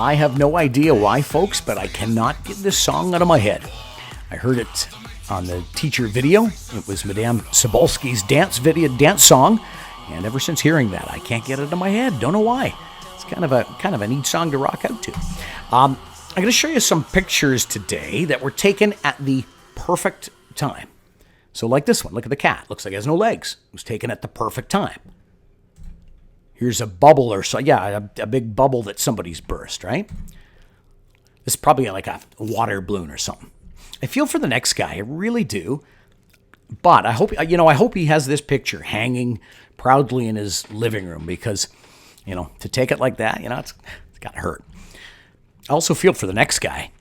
I have no idea why, folks, but I cannot get this song out of my head. I heard it on the teacher video. It was Madame Cebulski's dance song, and ever since hearing that, I can't get it out of my head. Don't know why. It's kind of a neat song to rock out to. I'm going to show you some pictures today that were taken at the perfect time. So like this one, look at the cat. Looks like it has no legs. It was taken at the perfect time. Here's a bubble or so. Yeah, a big bubble that somebody's burst, right? This is probably like a water balloon or something. I feel for the next guy. I really do. But I hope he has this picture hanging proudly in his living room because, to take it like that, it's got to hurt. I also feel for the next guy.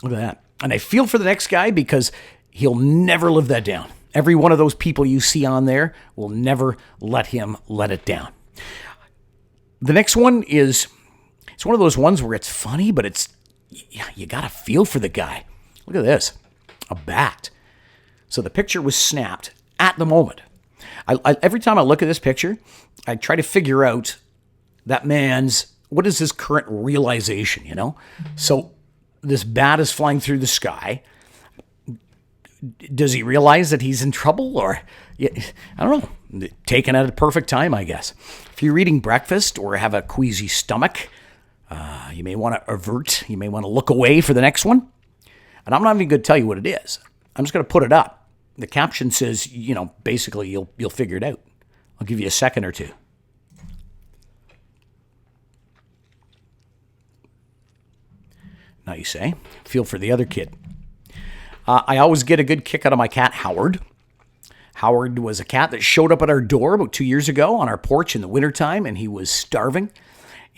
Look at that. And I feel for the next guy because he'll never live that down. Every one of those people you see on there will never let him let it down. The next one it's one of those ones where it's funny, but you got to feel for the guy. Look at this, a bat. So the picture was snapped at the moment. Every time I look at this picture, I try to figure out what is his current realization, So this bat is flying through the sky. Does he realize that he's in trouble or, I don't know, taken at a perfect time, I guess. If you're eating breakfast or have a queasy stomach, you may want to avert, you may want to look away for the next one. And I'm not even going to tell you what it is. I'm just going to put it up. The caption says, basically you'll figure it out. I'll give you a second or two. Now you say, feel for the other kid. I always get a good kick out of my cat, Howard. Howard was a cat that showed up at our door about 2 years ago on our porch in the wintertime, and he was starving.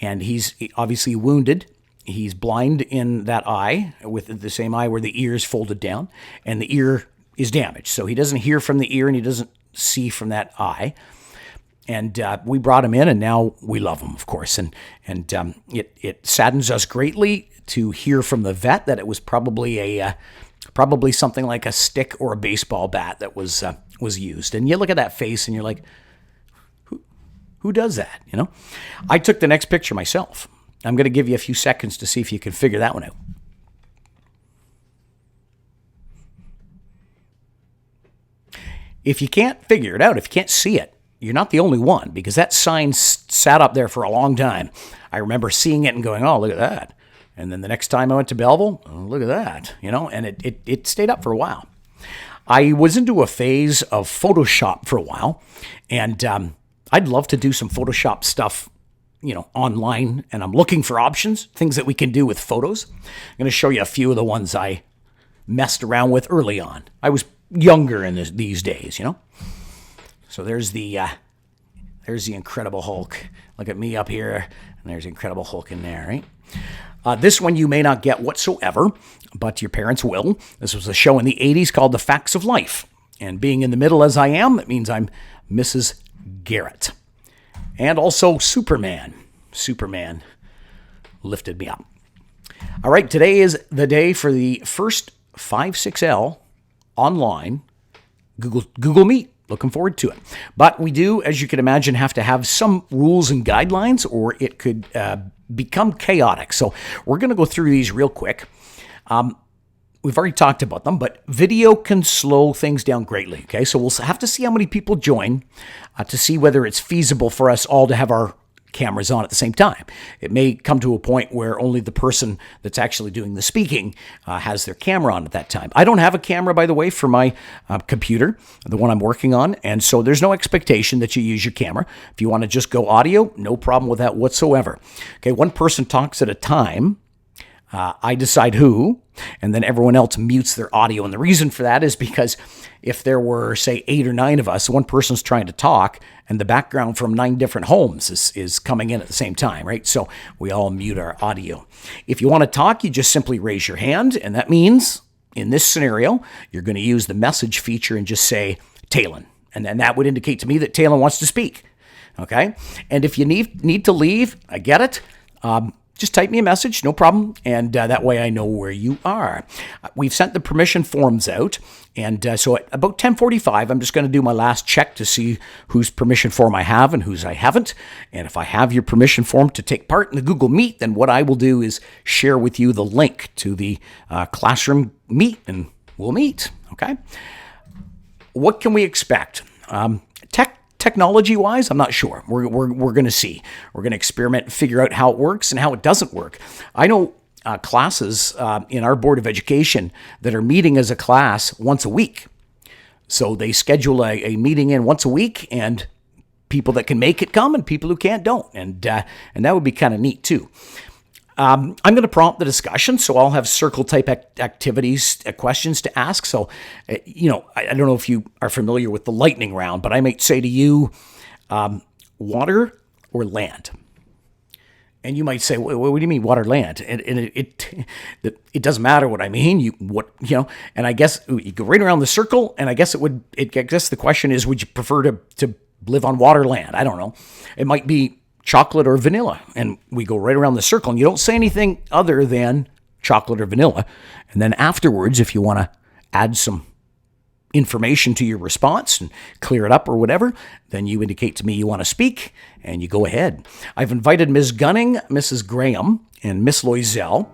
And he's obviously wounded. He's blind in that eye, with the same eye where the ear is folded down, and the ear is damaged. So he doesn't hear from the ear, and he doesn't see from that eye. And we brought him in, and now we love him, of course. And it saddens us greatly to hear from the vet that it was probably something like a stick or a baseball bat that was used. And you look at that face, and you're like, who does that? I took the next picture myself. I'm going to give you a few seconds to see if you can figure that one out. If you can't figure it out, if you can't see it, you're not the only one, because that sign sat up there for a long time. I remember seeing it and going, oh, look at that. And then the next time I went to Belleville, oh, look at that, and it stayed up for a while. I was into a phase of Photoshop for a while, and I'd love to do some Photoshop stuff, online, and I'm looking for options, things that we can do with photos. I'm going to show you a few of the ones I messed around with early on. I was younger in these days, So there's the Incredible Hulk. Look at me up here, and there's Incredible Hulk in there, right? This one you may not get whatsoever, but your parents will. This was a show in the 80s called The Facts of Life. And being in the middle as I am, that means I'm Mrs. Garrett. And also Superman. Superman lifted me up. All right, today is the day for the first 5-6L online Google Meet. Looking forward to it. But we do, as you can imagine, have to have some rules and guidelines, or it could become chaotic. So we're going to go through these real quick. We've already talked about them, but video can slow things down greatly. Okay, so we'll have to see how many people join to see whether it's feasible for us all to have our cameras on at the same time. It may come to a point where only the person that's actually doing the speaking has their camera on at that time. I don't have a camera, by the way, for my computer, the one I'm working on, and so there's no expectation that you use your camera. If you want to just go audio, no problem with that whatsoever. Okay, one person talks at a time. I decide who, and then everyone else mutes their audio. And the reason for that is because if there were, say, 8 or 9 of us, one person's trying to talk, and the background from 9 different homes is coming in at the same time, right? So we all mute our audio. If you want to talk, you just simply raise your hand, and that means, in this scenario, you're going to use the message feature and just say, Talon. And then that would indicate to me that Talon wants to speak, okay? And if you need to leave, I get it. just type me a message, no problem, and that way I know where you are. We've sent the permission forms out, and so at about 10:45, I'm just going to do my last check to see whose permission form I have and whose I haven't. And if I have your permission form to take part in the Google Meet, then what I will do is share with you the link to the classroom meet, and we'll meet, okay? What can we expect? Technology-wise, I'm not sure. We're going to see. We're going to experiment and figure out how it works and how it doesn't work. I know classes in our Board of Education that are meeting as a class once a week. So they schedule a meeting in once a week, and people that can make it come and people who can't don't. And that would be kind of neat too. I'm going to prompt the discussion, so I'll have circle-type activities, questions to ask. So, I don't know if you are familiar with the lightning round, but I might say to you, water or land? And you might say, what do you mean water, land? And it doesn't matter what I mean. And I guess you go right around the circle, and I guess I guess the question is, would you prefer to live on water, land? I don't know. It might be chocolate or vanilla, and we go right around the circle, and you don't say anything other than chocolate or vanilla. And then afterwards, if you want to add some information to your response and clear it up or whatever, then you indicate to me you want to speak, and you go ahead. I've invited Ms. Gunning, Mrs. Graham, and Miss Loisel,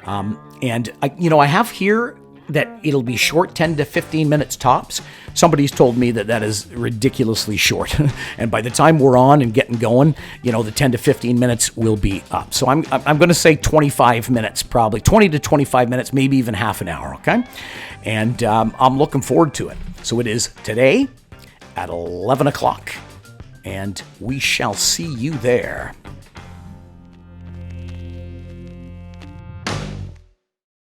and I have here that it'll be short, 10 to 15 minutes tops. Somebody's told me that is ridiculously short. And by the time we're on and getting going, the 10 to 15 minutes will be up. So I'm going to say 25 minutes, probably 20 to 25 minutes, maybe even half an hour, okay? And I'm looking forward to it. So it is today at 11 o'clock, and we shall see you there.